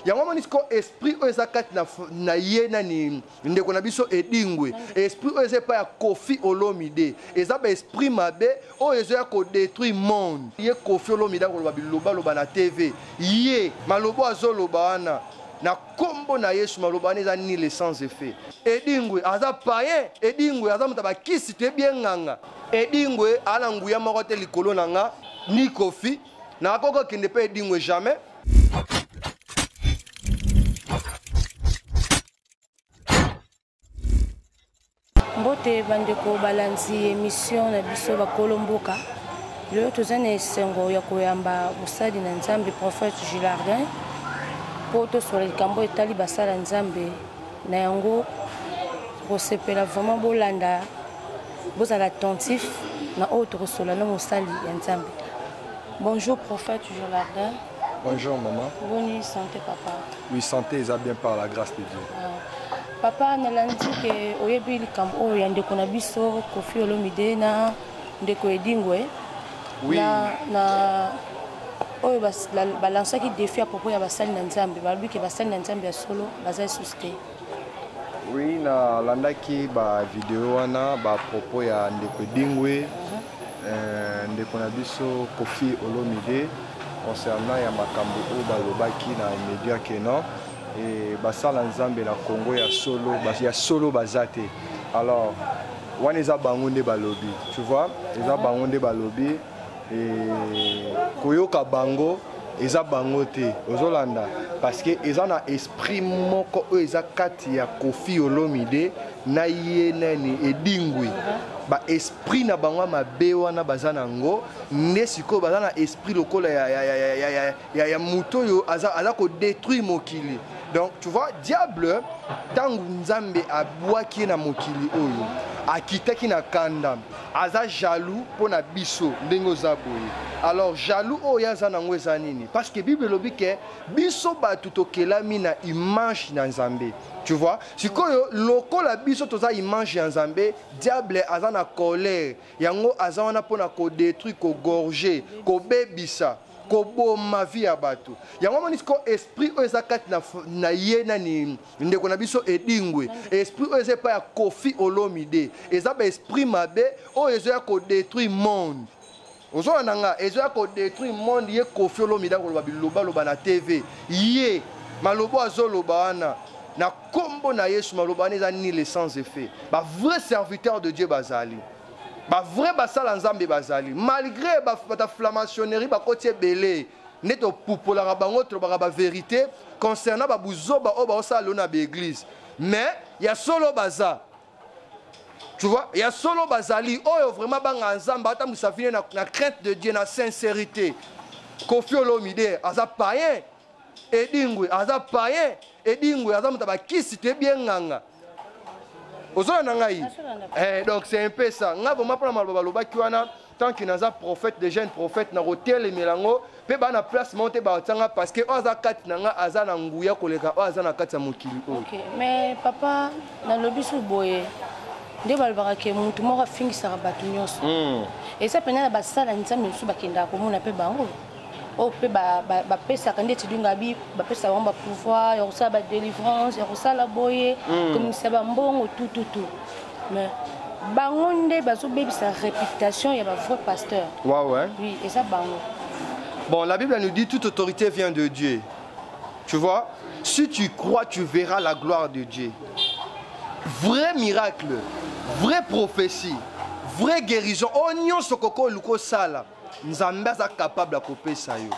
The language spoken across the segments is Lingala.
yango monisco esprit oyo eza kati na ye nani ndeko na biso edingwe esprit oyo eza epai ya Koffi Olomide eza ba esprit mabe oyo ezoya kodétruire monde ye Koffi Olomide akoloba bilobaloba na TV ye malobo azoloba wana na kombo na Yesu maloba wana eza nile sans effet edingwe aza païen edingwe aza moto bakisi te bien nganga edingwe ala nguya moko te likolo na nga ni Koffi na akoko kende pe edingwe jamais. Mbote bandeko balanzi émission na biso bakolomboka lelo tozana esengo ya koyamba mosali na Nzambe prophète Gilardin po tosala likambo etali basala Nzambe na yango kosepela vraiment bolanda bozala attentif na oyo tokosola na mosali ya Nzambe. Bonjour prophète Gilardin. Bonjour maman. Bonne santé papa. Oui, santé eza bien par la grâce de Dieu. Papa nalandi ke oyebi likambo oyo ya ndeko na biso Koffi Olomide na ndeko edingwe. Oui. Na oyo balansaki défi à propos ya basali na Nzambe balobi ke basali na Nzambe ya solo baza susté. Oui, na landaki ba vidéo wana ba propos ya ndeko edingwe ndeko na biso Koffi Olomide concernant ya makambo oyo balobaki na média kenan et basala Nzambe na Congo ya solo bazate. Alors wana eza bango nde balobi, tu vois, eza bango nde balobi et koyoka bango eza bango te ozolanda parce que eza na esprit moko oyo eza kati ya Koffi Olomide na ye nani edingwe ba esprit na bango mabe wana baza nango nde sikoyo baza na esprit lokola ya moto oyo aza kodétruire mokili. Donc tu vois diable tangu Nzambe abwaki na mokili oyo akitaki na kanda aza jaloux pona biso ndenge oza boye. Alors jaloux oyo aza nango eza nini parce que Bible lobi ke biso batu tokelami na image na Nzambe. Tu vois sikoyo lokola biso toza image ya Nzambe diable aza na colère yango aza wana pona ko détruire ko gorger ko bebisa kobo ma vie ya bato yango monisco esprit oyo eza kati na ye nani ndeko na biso edingwe esprit oyo eza epai ya Koffi Olomide eza ba esprit mabe oyo ezoya kodétruire monde ozona nanga ezoya kodétruire monde ye Koffi Olomide akoloba bilobaloba na TV ye malobo azoloba wana na kombo na Yesu maloba wana eza nile sans effet ba vrai serviteur de Dieu bazali ba vrai basala Nzambe bazali malgré ba flamationnerie ba kotie belé neto poupola bango to ba vérité concernant ba buzoba o ba osala na église mais ya solo baza tu vois ya solo bazali oyo vraiment banga Nzambe ata musafine na crainte de Dieu na sincérité. Koffi Olomide aza païen edingwe aza païen edingwe aza mutaba kisi te bien nganga. Donc c'est un peu ça. Nga vraiment pas mal baloba kiwana tant qu'il naza prophète des jeunes prophètes na hotel les melango pe ba na place monter ba tanga parce que oza kati nanga aza na nguya koleka oza na kati ya mokili. OK, mais papa na lobisu boye nde balobaka ke mutu moko afingisa bato nyonso. Et ça pena ba sala Nzambe musu bakenda ko mona pe bango. O pe ba pesa kande tidunga bi ba pesa ba pouvoir ya kosala ba délivrance ya kosala boye comme ça ba mbongo tout mais bango nde bazo bebisa réputation ya ba vrai pasteur. Ouais. Oui, et ça bango. Bon, la Bible nous dit toute autorité vient de Dieu. Tu vois, si tu crois, tu verras la gloire de Dieu. Vrai miracle, vraie prophétie, vraie guérison. Oignon sokoko luko sala. Nzambe aza capable de kopesa yo.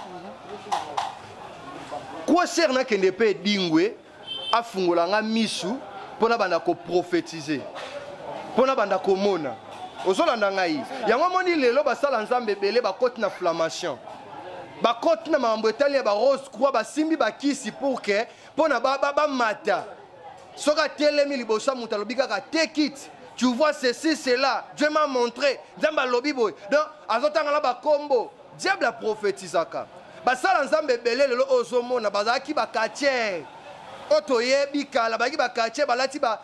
Quoi sert na kende pe dingwe afungola nga misu pona banda ko prophétiser. Pona banda ko mona. Ozolanda ngai. Yango moni lelo basala Nzambe belé ba koti na flammation. Ba koti na mambo etali ba rose croix ba simbi ba kisi pour que pona ba mata. Soka telemi libosa mutalobika ka take it. Tu vois ceci, cela. Dieu m'a montré. Nzamba lobi boy. Donc, azotanga la ba combo. Diable a prophétisé ka. Ba sala Nzambe belé lelo ozomona bazaki ba quartier. Oto yebi kala baki ba quartier balati ba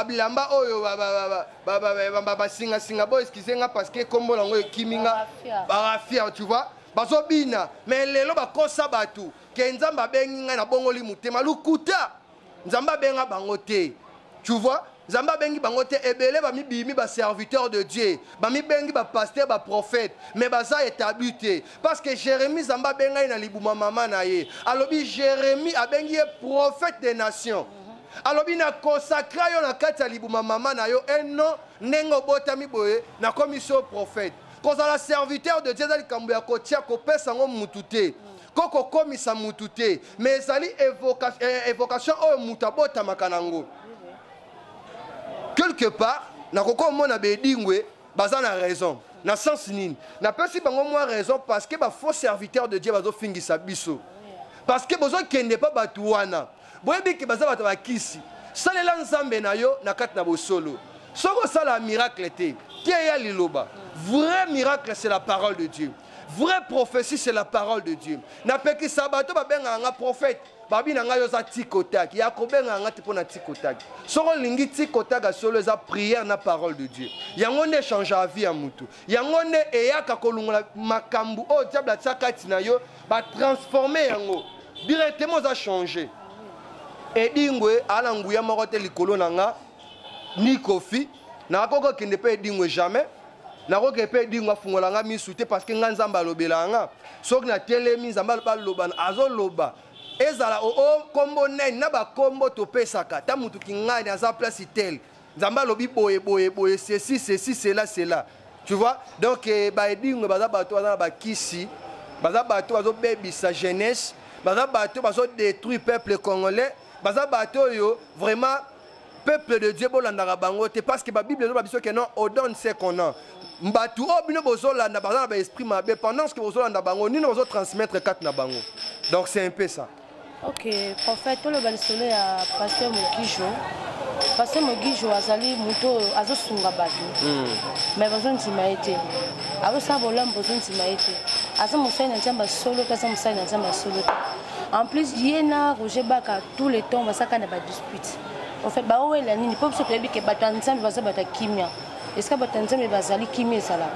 bilamba oyo ba singa boy excuser nga parce que combo lango ekiminga ba rafia tu vois. bazobina mais lelo bakosa batu ke nzambe abengi ngai na bongoli mutema lukuta nzambe abenga bango te tu vois nzambe abengi bango te ebele bamibimi baserviteur de Dieu bamibengi bapasteur baprophète mais baza établi te parce que Jérémie nzambe abengai na libuma mama na ye alobi Jérémie abengi ye prophète des nations alobi na consacra yo na kati ya libuma mama na yo eno ndenge obotami boye na commission prophète kozala serviteur de Dieu ezali likambo ya kotia kopesa ngo mutu te koko komisa mutu te mais ezali évocation oyo mutu abotamaka nango quelque part nakoko mona bedingwe baza na raison na sens nini napesi bango mwa raison parce que ba faux serviteur de Dieu bazofingisa biso parce que bozo kende pa batu wana boyebi ke baza bato bakisi salela nzambe na yo na kati na bosolo soko sala miracle te kia liloba vrai miracle c'est la parole de Dieu vraie prophétie c'est la parole de Dieu na peki sabato babenga nga prophète babi na nga yo za tikotaki ya kobenga nga tipo na tikotaki soko lingi tikotaka solo za prière na parole de Dieu yango ne change la vie ya mutu yango ne eyaka kolungola makambu o diable tsakati na yo ba transformer yango directement za changer edingwe ala nguya moko te likolo na nga ni kofi na koko kende pe edingwe jamais na ko ke pe edingwe afungola nga misu te parce que nga nzamba lobela nga soki na telemi nzamba loba azoloba ezala o kombo nene na ba kombo to pesaka ta mutu ki ngani aza place tel nzamba lobi boye ceci cela tu vois donc ba edingwe baza bato baza ba kisi baza bato bazo bebisa jeunesse baza bato bazo détruire peuple congolais baza bato yo vraiment peuple de Dieu bolandaka bango te parce que la Bible dit que non on donne ce qu'on a mbatu obino bozolanda baza na esprit mabe pendant que bozolanda bango ni nous transmettre quatre na bango donc c'est un peu ça. Ok, prophète le balisolo ya pasteur Mogijo azali muto azosunga batu mais bazon timaete abo sabolam bazon timaete asa musai na nzamba solo kasa musai na nzamba solo en plus yena Roger Baka tout le temps basaka na ba dispute en fait ba owe la nini pop so pebi ke batu nzamba baza bata kimia est-ce que batu nzamba bazali kimia sala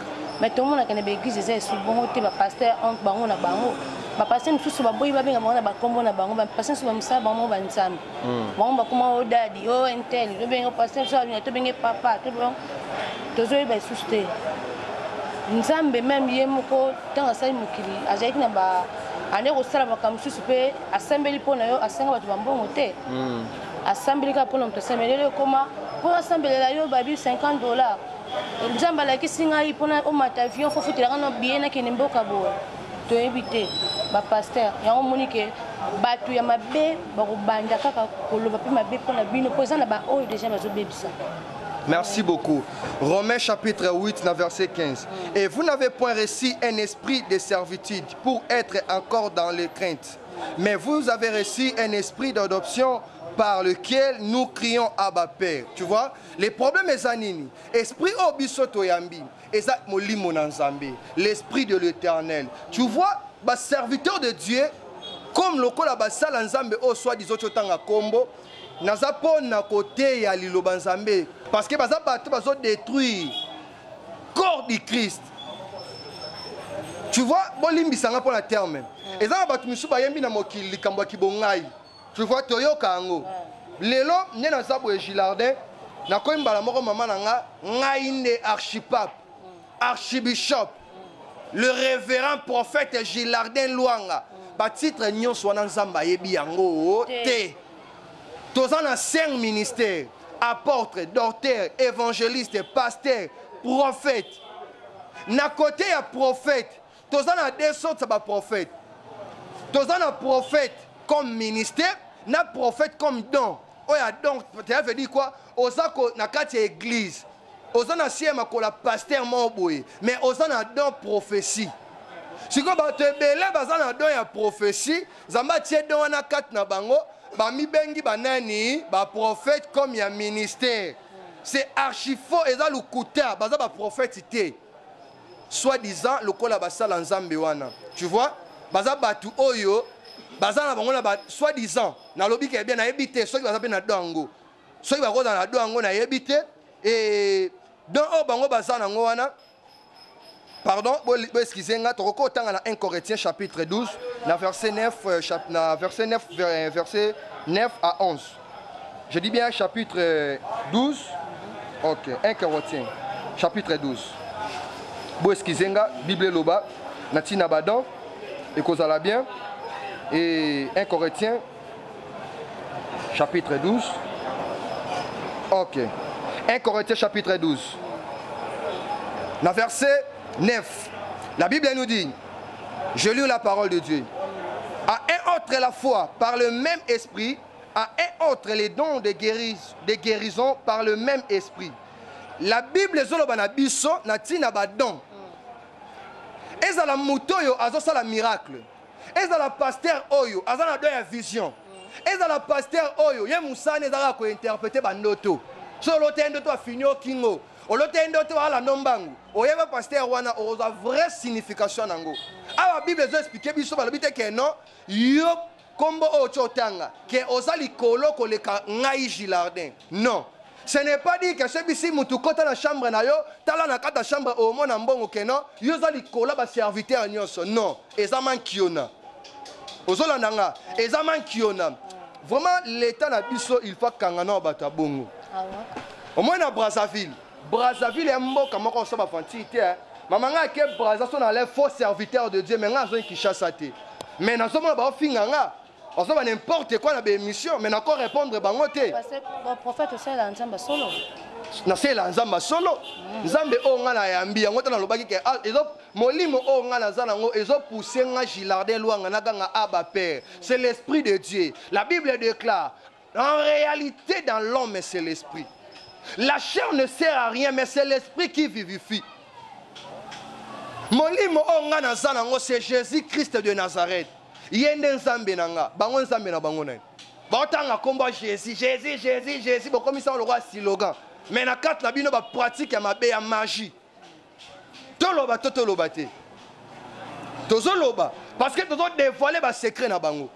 mais tout le monde kana ba église eza souvent te ba pasteur entre bango na bango ba pasteur nfusu ba boyi ba benga bango na ba kombo na bango ba pasteur so ba musala bango ba nzamba bango ba kuma o dadi o intel do benga pasteur so na to benga papa to bon tozo ba suste nzambe même yemoko tanga sai mukili azaki na ba ane ko sala ba kamsusu pe assemblée pona yo asenga batu bambongo te assemblée ka pona mto semelele koma pour assembler la yo babi $50 nzamba la kisinga ipona o matavion fo futila kana bien na kene mboka bo to éviter ba pasteur yango monike batu ya mabe ba ko banda kaka koloba pe mabe pona bino poza na ba oyo déjà bazo bebisa. Merci beaucoup. Romains chapitre 8, verset 15. Et vous n'avez point reçu un esprit de servitude pour être encore dans les craintes, mais vous avez reçu un esprit d'adoption par lequel nous crions Abba Père. Tu vois, les problèmes est anini. Esprit obisoto yambi, eza molimo nanzambe, l'esprit de l'Éternel. Tu vois, ba serviteur de Dieu, comme lokola ba sala nzambe o soit disant tanga kombo. Naza pona côté ya liloba nzambe parce que baza bato bazo détruire corps du Christ. Tu vois bolimbisanga pona terme eza bato misu bayembi na mokili likambo kibongai. Tu vois toyoka ngo lelo nyena zabo e Gilardin na koimbala moko mama nanga ngai nde archipape archibishop le révérend prophète Gilardin Luanga ba titre nyonso wana nzamba yebi yango te. Tous en 5 ministères, apôtres, docteurs, évangélistes, pasteurs, prophètes. Na côté ya prophète, tous en deux sortes de prophètes. Tous en prophète comme ministère, na prophète comme don. Oya donc, ça veut dire quoi? Osako na kati église. Osana siema ko la pasteur moboye, mais osana don prophétie. Si ko ba te belé bazana don ya prophétie, zamba tie don na kati na bango. Bami bengi banani ba prophète comme ya ministère c'est archi faux et ça le kuta baza ba prophète té soit disant le kola basala nzambe wana tu vois baza batu oyo baza na bango na ba soit disant na lobi ke bien na ebité soit baza pe na dongo soit ba ko na dongo na ebité et dans o bango baza na ngo wana Pardon, excusez-moi, tu recordes dans 1 Corinthiens chapitre 12, verset 9, verset 9 à 11. Je dis bien chapitre 12. Ok, 1 Corinthiens chapitre 12. Bon, excusez-moi, Bible Loba, Natina Badan, et Kozala bien. Et 1 Corinthiens chapitre 12. Ok. 1 Corinthiens chapitre 12. Dans verset 9, la Bible nous dit, je lis la parole de Dieu. À un autre la foi par le même esprit, à un autre les dons de guérison par le même esprit. La Bible zolobana biso natina badon. Eza la mutoyo azosa la miracle. Eza la pasteur oyo azana do ya vision. Eza la pasteur oyo ye musane ezala ko interpréter bandoto. So lotendo to afinio kingo. Olotendo to ala nombangu. Oyeba pasteur wana oza vraie signification nango. Aba Bible zo expliquer biso ba lobite ke non yo kombo ochotanga ke ozali kolo koleka ngai Gilardin. Non. Ce n'est pas dit que celui-ci mutukota na chambre na yo, tala na kata chambre au mona mbongo ke non, yo zali kola ba serviteur nyonso. Non, ezaman kiona. Ozolanda nga, ezaman kiona. Vraiment l'état na biso il faut kangana bato bongo. Au moins na Brazzaville. Brazzaville est mboka moko so ba fantité. Mama nga ke Brazzaville sont les faux serviteurs de Dieu, mais nga zo Kinshasa te. Mais na zo mona ba finga nga. On se n'importe quoi dans l'émission, mais encore répondre bangote. Parce que le prophète c'est la nzamba solo. Na c'est la nzamba solo. Nzambe o nga na yambi yango na lobaki ke ezo molimo o nga na zana ngo ezo pousser nga Gilardin luanga na ganga aba père. C'est l'esprit de Dieu. La Bible déclare en réalité dans l'homme c'est l'esprit. La chair ne sert à rien mais c'est l'esprit qui vivifie. Molimo o nga na zana ngo c'est Jésus-Christ de Nazareth. Yende nzambe nanga bango nzambe na bango nani baotanga kombo Jésus Jésus Jésus Jésus bokomisa le roi slogan mais na kati na bino ba pratique ya mabe ya magie toloba toloba te tozoloba parce que tozo dévoiler ba secret na bango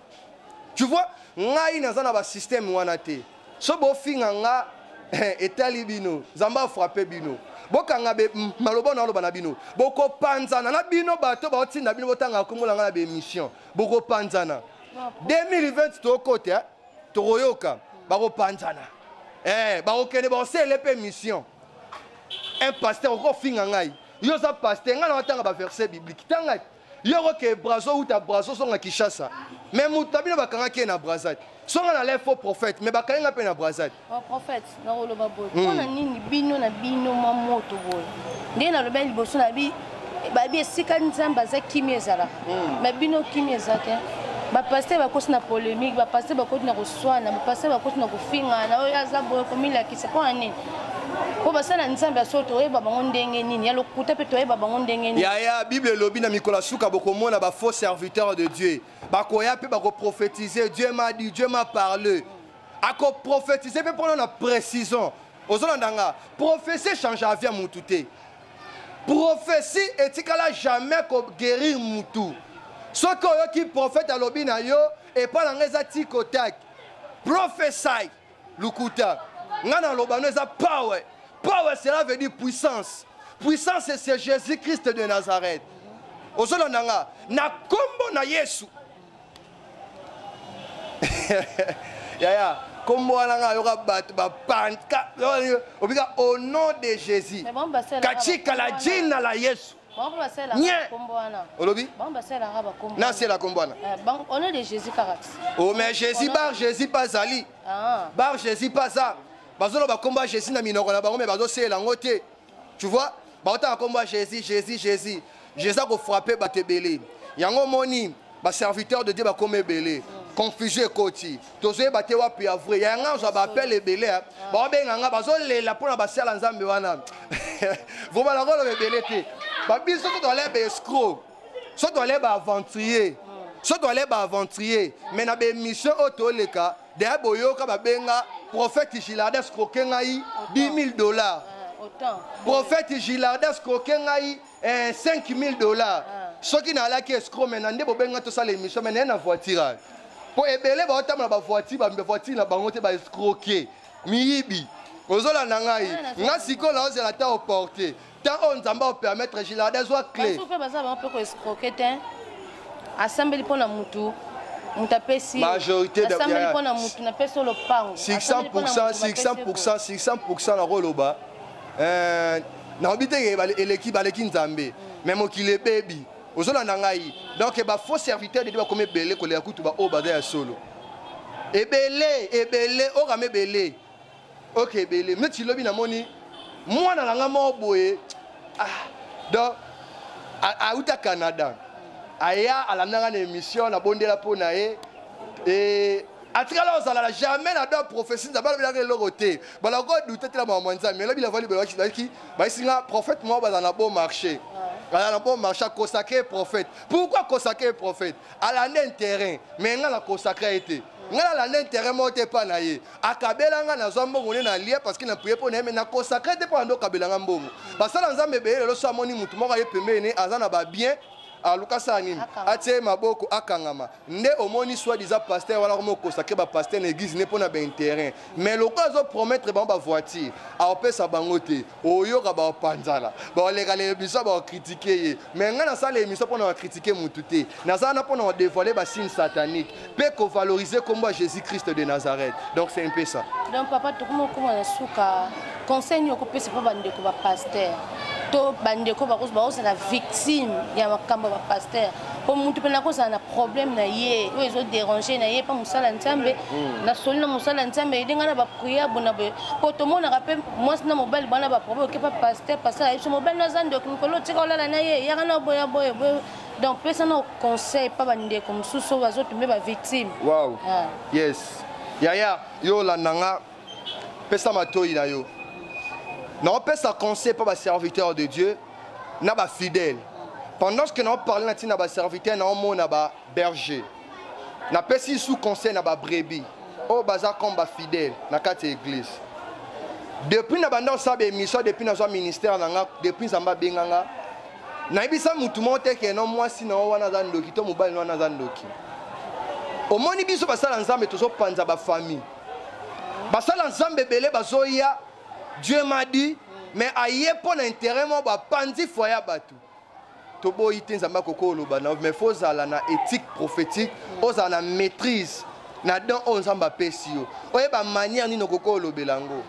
tu vois ngai naza na ba système wana te so bo finga nga etali bino zamba frapper bino bokanga be maloba na loba na bino boko panzana na bino bato ba otinda bino botanga kombola nga na be mission boko panzana 2020 to côté to royoka bako panzana bako kene ba oselepe mission un pasteur ko finga ngai yo za pasteur nga na tanga ba verset biblique tanga yo ko ke brazo uta brazo songa Kinshasa mais mutabino bakanga ke na Brazzaville songa na les faux prophètes mais bakanga pe na Brazzaville prophète na roloba boy on a nini bino na bino mamoto boy ndé na loba liboso na bi ba bi esika nzamba za kimi ezala mais bino kimi ezaka ba pasteur ba kosi na polémique ba pasteur ba kosi na koswana ba pasteur ba kosi na kofinga na oyo aza boy komila ki c'est pas nini ko basala nzambe asoto oyeba bango ndenge nini ya lokuta pe toyeba bango ndenge nini ya Bible lobi na mikola suka bokomona ba faux serviteurs de Dieu bakoya pe bako prophétiser Dieu m'a dit Dieu m'a parlé ako prophétiser pe pendant la précision ozolanda prophétie change avia mutu te prophétie etikala jamais ko guérir mutu soko yo ki prophète alobi na yo et pas na ngeza tikotak prophesy lukuta ngana lobano eza power power cela veut dire puissance puissance c'est Jésus-Christ de Nazareth ozolanda nga na kombo na Yesu ya kombo wana yoka bat ba panka obika au nom de Jésus kachika la jina la Yesu Olobi na c'est la kombo wana au nom de Jésus karat oh mais Jésus bar Jésus pas ali bar Jésus pas ça bazolo ba kombo Jésus na minoko na bango mais bazo sela ngote tu vois ba ota kombo Jésus Jésus Jésus Jésus ko frapper ba tebele yango moni ba serviteur de Dieu ba comme belé confusion koti tozoye ba te wa pi avre yanga zo ba appelle belé ba benga nga bazo lela pona ba sala nzambe wana vous ba la rolo belé te ba biso to doit les escroc so doit les aventurier so doit les aventurier mais na be mission otoleka de boyoka ba benga prophète Gilardin escroquer ngai $10,000 prophète Gilardin escroquer ngai $5,000 ceux qui n'a la qui escroc maintenant nde bobenga to ça l'émission mais na voiture pour ebele ba otamala ba voiture na bango te ba escroquer miyibi ozola na ngai nga siko la ozela ta opporter tant on va permettre Gilardin soit clé. Majorité de 600% la roloba. L'équipe Nzambe. Même qui est baby. Donc il faut serviteur de Dieu comme belé que les coups va au bas solo. Et belé, oh ramé belé. Ok belé. Mais tu l'as bien moni. Moi na nga mo boye. Donc à Outa Canada. Aya à la nanga émission na bonde la po na e. Et à travers ça là jamais na deux prophéties d'abord bien le côté. Ba la go douter la maman Nzambe. Mais là il a fallu qui ba singa prophète moi ba na bon marché. Dans bon marché consacré prophète. Pourquoi consacré prophète? À l'intérêt. Mais on a consacré été. On a l'intérêt monté pas naïe. À Kabelanga na zombo on est na lié parce qu'il n'a prié pour mais na consacré te pas ndo Kabelanga mbongo. Parce que dans Nzambe be le so amoni mutu mo ka yepembe ne azana ba bien. À Lucas Anim, Atie Maboko Akangama, né au moni soit disant pasteur, voilà comment consacré ba pasteur l'église n'est pas na ben terrain. Mais le cas de promettre ba voiture, a opé sa bangote, o yo ka ba panzala. Ba les gars les biso ba critiquer. Mais ngana ça les émissions pour na critiquer mututé. Na ça na pour na dévoiler ba signe satanique. Peut qu'on valoriser comme Jésus-Christ de Nazareth. Donc c'est un peu ça. Donc papa tout comment na suka conseil ko pesa pa bande ko ba pasteur. To bande ko ba ko la victime ya makamba ba pasteur. Pour mutu pena ko ça na problème na ye, o ezo déranger na ye pa musala Nzambe. Na solina musala Nzambe idinga na ba prière bona be. Ko to mona rappel moi na mobile bana ba problème ke pa pasteur pasteur ay so mobile na zande ko ko tika ola na ye ya na boya boya. Donc pesa na conseil pa bande comme sous ba zo tumbe ba victime. Wow. Yes. Yaya yo la nanga pesa matoi na yo. Non, peut ça conseil pas les serviteurs de Dieu, n'a pas fidèle. Pendant que nous parlons de nos serviteurs, nous avons un berger. Nous avons aussi sous conseil n'a brebis. Au bazar comme fidèle dans quatre églises. Depuis nous avons ça émission, depuis notre ministère, depuis nous avons benganga. Nous avons ça mutu monte que non moi si nous avons un doki, to mobile nous avons un doki. Au moins nous biso basala nzambe toujours panza ba famille. Basala nzambe belé bazoya. Dieu m'a dit, mais aïe pour l'intérêt, moi, pandi foya batu. Tobo ite nzamba koko loba na mais faut ala na éthique prophétique, oza na maîtrise na don on nzamba pesio. Oye ba manière ni no koko lobelango.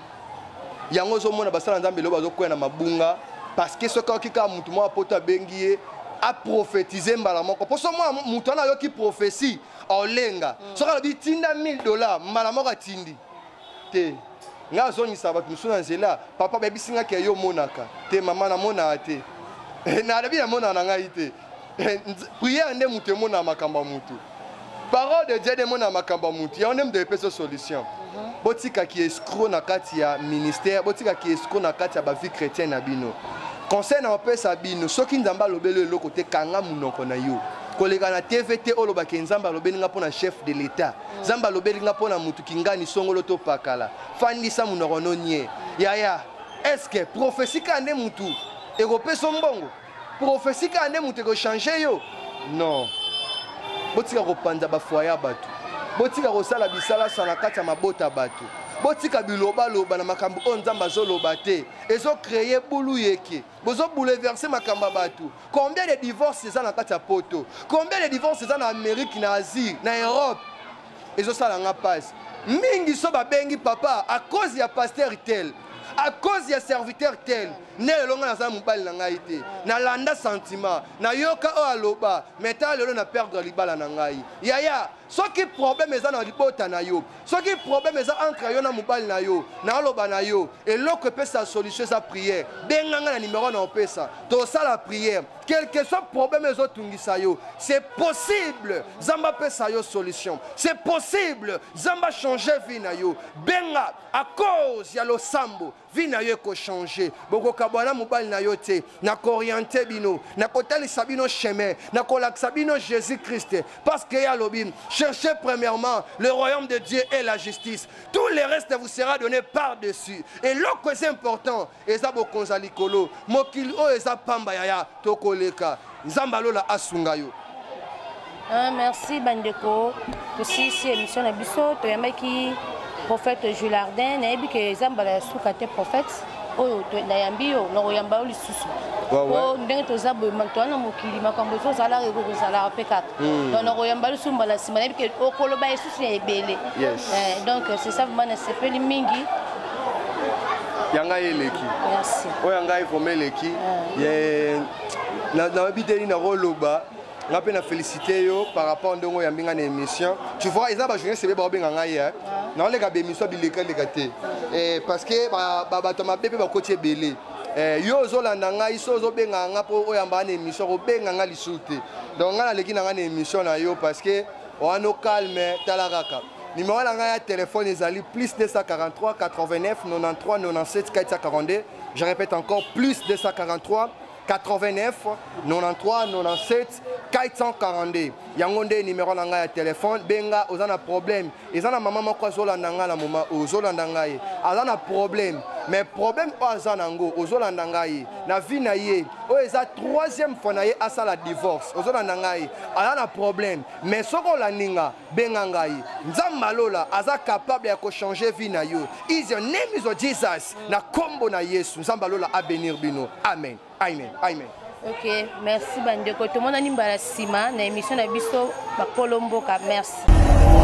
Yango zo mona basala nzambe loba zo kwena mabunga parce que ce quand kika mutu mo apota bengié a prophétiser mbala moko. Pour ça moi mutu na yo ki prophétie olenga. So ka bi tinda $1000 mbala moko tindi. Te nga zoni sabat musuna nzela papa bebi singa ke yo monaka te mama na mona te na lebi na mona na ngai te prière nde mutu mona makamba mutu parole de Dieu de mona makamba mutu ya onem de peso solution botika ki escroc na kati ya ministère botika ki escroc na kati ya ba vie chrétienne na bino conseil na pesa bino soki nzamba lobelo eloko te kanga munoko na yo kolega na TVT oloba ke nzamba lobelinga pona chef de l'état nzamba lobelinga pona mutu kingani songolo to pakala fandisa munoko nonye yaya est-ce que prophétie ka ne mutu ekopeso mbongo prophétie ka ne mutu ko changer yo non botika ko panza ba foya batu botika ko sala bisala sana kati ya mabota batu botika biloba loba na makambo on nzamba zoloba te ezo créer boulou yeke bozo bouleverser makamba batu combien de divorces ça na kati ya poto combien de divorces ça na Amérique na Asie na Europe ezo sala nga passe mingi so ba bengi papa à cause ya pasteur tel à cause ya serviteur tel ne longa na za mobali na ngai te na landa sentiment na yoka o aloba meta lelo na perdre libala na ngai yaya soki problème eza na libota na yo soki problème eza entre yo na mobali na yo na aloba na yo eloko pesa solution sa prière benganga na numéro na opesa to sala prière quel que soit problème ezotungisa yo c'est possible zamba pesa yo solution c'est possible zamba changer vie na yo benga à cause ya lo sambo vie na yo ko changer boko kabwana mobali na yo te na orienter bino na kotalisa bino chemin na kolakisa bino Jésus-Christ parce que ya lobin cherchez premièrement le royaume de Dieu et la justice tout le reste vous sera donné par-dessus et l'autre c'est important eza bokonza likolo mokili o eza pamba yaya tokoleka nzamba lola asunga yo. Merci bandeko aussi c'est émission na biso to yamaki prophète Jules Ardin na yebi ke nzamba la sukate prophète oyo nayambi yo nakoyamba yo lisusu po ndenge toza boye toza na mokili makambo tozalaka eko kozalaka mpe kaka donc nakoyamba lisusu mbala nsima nayebi ke okoloba lisusu ya ebele donc c'est ça vraiment nasepeli mingi yanga eleki merci oyo yanga ifome eleki nayebi te nini nakoloba nga mpe na félicité yo par rapport ndenge oyambi nga na émission tu vois eza bajournée sebe baobenga ngai naoleka baémission bilekaleka te parce que bato mabe mpe bakoti ebele yo ozolanda ngai so ozobenga nga mpo oyamba na émission kobenga nga lisusu te donc nga naleki na nga na émission na yo parce que owana calme tala kaka numéro na ngai ya téléphone ezali plus 243 89 93 97 442 je répète encore plus 243 89 93 97 442 yango nde numéro na ngai ya téléphone benga oza na problème eza na mama moko azolanda ngai na moma ozolanda ngai aza na problème mais problème oyo aza nango ozolanda ngai na vie na ye oyo eza 3e fois na ye asala divorce ozolanda ngai aza na problème mais soki olandinga benga ngai nzambe alola aza capable ya kochanger vie na yo is your name is Jesus na kombo na Yesu nzambe alola abénir bino amen amen amen. Ok, merci bandeko. Tout le monde a une sima na émission na biso bakolo mboka. Merci.